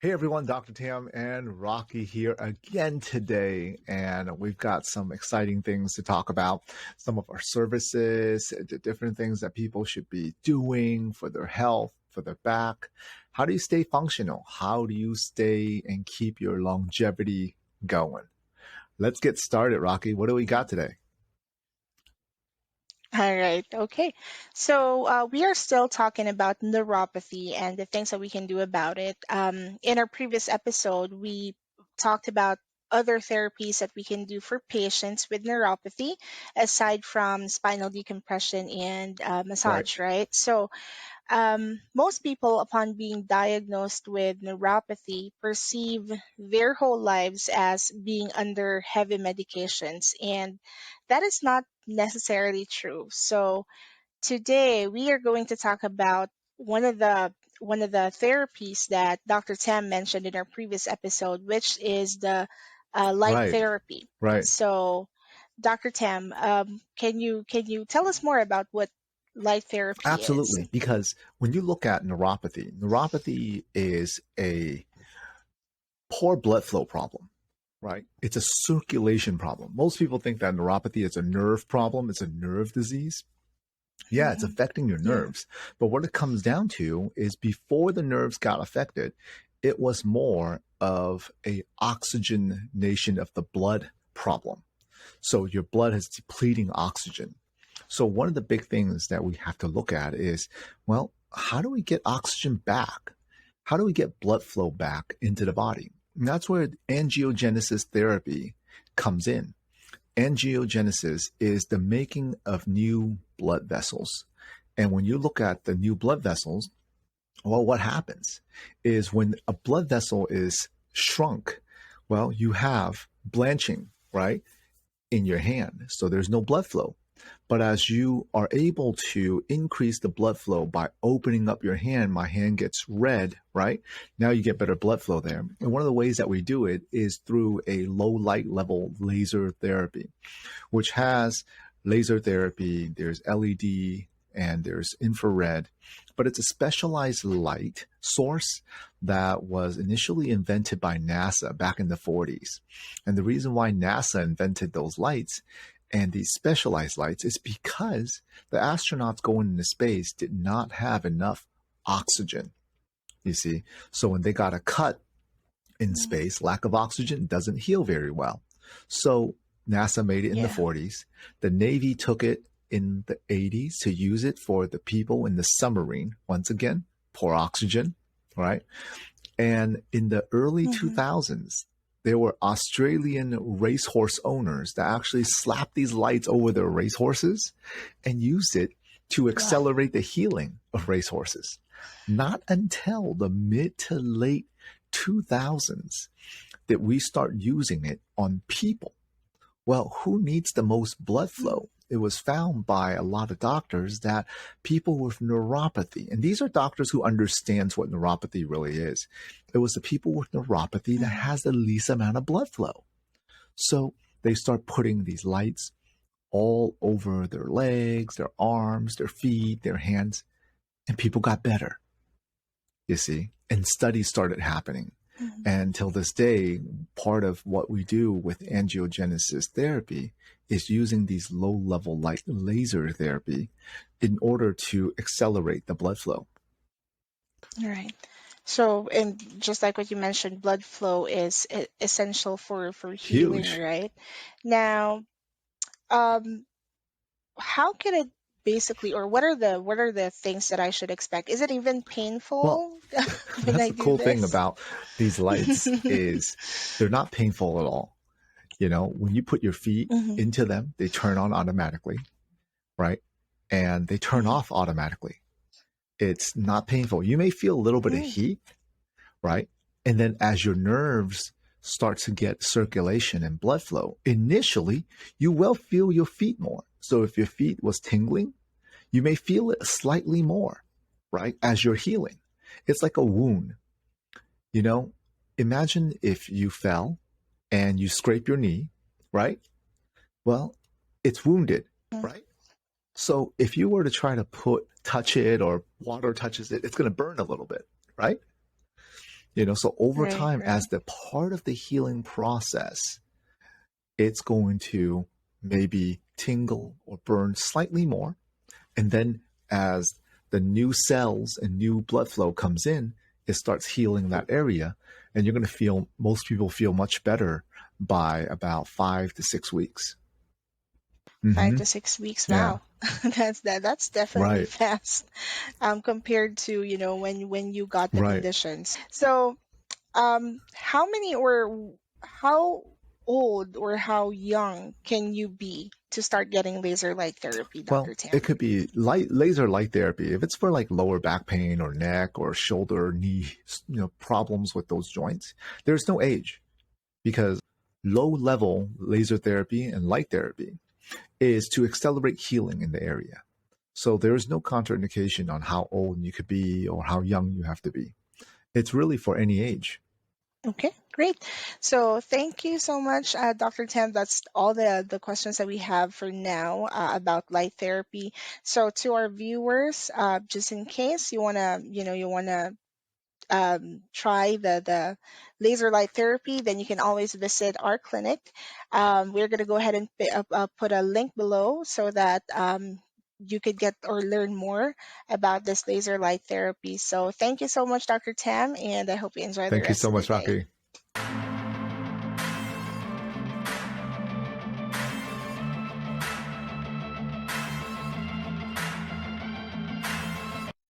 Hey everyone, Dr. Tam and Rocky here again today, and we've got some exciting things to talk about. Some of our services, the different things that people should be doing for their health, for their back. How do you stay functional? How do you stay and keep your longevity going? Let's get started, Rocky. What do we got today? All right. Okay. So we are still talking about neuropathy and the things that we can do about it. In our previous episode, we talked about other therapies that we can do for patients with neuropathy, aside from spinal decompression and Right. massage, right? So most people, upon being diagnosed with neuropathy, perceive their whole lives as being under heavy medications, and that is not necessarily true. So today we are going to talk about one of the therapies that Dr. Tam mentioned in our previous episode, which is the light Right. therapy. Right. So, Dr. Tam, can you tell us more about what light therapy is? Absolutely. Because when you look at neuropathy is a poor blood flow problem, right? It's a circulation problem. Most people think that neuropathy is a nerve problem, it's a nerve disease. Yeah, it's Hmm. affecting your Yeah. nerves. But what it comes down to is before the nerves got affected, it was more of a oxygenation of the blood problem. So your blood is depleting oxygen. So one of the big things that we have to look at is, well, how do we get oxygen back? How do we get blood flow back into the body? And that's where angiogenesis therapy comes in. Angiogenesis is the making of new blood vessels. And when you look at the new blood vessels, well, what happens is when a blood vessel is shrunk, well, you have blanching, right, in your hand. So there's no blood flow. But as you are able to increase the blood flow by opening up your hand, my hand gets red, right? Now you get better blood flow there. And one of the ways that we do it is through a low light level laser therapy, which has laser therapy, there's LED, and there's infrared, but it's a specialized light source that was initially invented by NASA back in the 40s. And the reason why NASA invented those lights and these specialized lights is because the astronauts going into space did not have enough oxygen, you see. So when they got a cut in Mm. space, lack of oxygen doesn't heal very well. So NASA made it in the Yeah. 40s. The Navy took it in the 80s to use it for the people in the submarine. Once again, poor oxygen, right? And in the early Hmm. 2000s, there were Australian racehorse owners that actually slapped these lights over their racehorses and used it to Wow. accelerate the healing of racehorses. Not until the mid to late 2000s that we start using it on people. Well, who needs the most blood Mm. flow? It was found by a lot of doctors that people with neuropathy, and these are doctors who understands what neuropathy really is. It was the people with neuropathy that Mhm. has the least amount of blood flow. So they start putting these lights all over their legs, their arms, their feet, their hands, and people got better, you see, and studies started happening. Mhm. And until this day, part of what we do with angiogenesis therapy is using these low level light laser therapy in order to accelerate the blood flow. All right. So, and just like what you mentioned, blood flow is essential for healing, Huge. right? Now, um, how can it basically, or what are the things that I should expect? Is it even Well, painful when that's I the do cool thing this? about these lights is they're not painful at all. You know, when you put your feet Hmm. into them, they turn on automatically, right? And they turn Hmm. off automatically. It's not painful. You may feel a little bit of Mm. heat, right? And then as your nerves start to get circulation and blood flow, initially you will feel your feet more. So if your feet was tingling, you may feel it slightly more, right? As you're healing. It's like a wound, you know? Imagine if you fell and you scrape your knee, right? Well, it's wounded, Mm. right? So if you were to try to touch it or water touches it, it's going to burn a little bit, right? So over Right, time, as right. the part of the healing process, it's going to maybe tingle or burn slightly more. And then as the new cells and new blood flow comes in, it starts healing that area. And you're going to feel, most people feel much better by about 5 to 6 weeks. 5 Mm-hmm. to 6 weeks. Yeah. Wow. That's definitely Right. fast, compared to, when you got the Right. conditions. So, how many or how old or how young can you be to start getting laser light therapy, Well, Dr. it Tam? could be laser light therapy. If it's for like lower back pain or neck or shoulder, knee, problems with those joints, there's no age, because low level laser therapy and light therapy is to accelerate healing in the area. So there is no contraindication on how old you could be or how young you have to be. It's really for any age. Okay, great. So thank you so much, Dr. Tam. That's all the questions that we have for now, about light therapy. So to our viewers, just in case you wanna try the laser light therapy, then you can always visit our clinic. We're going to go ahead and put a link below so that you could get or learn more about this laser light therapy. So thank you so much, Dr. Tam, and I hope you enjoy the Thank you rest so of the much, day. Rocky.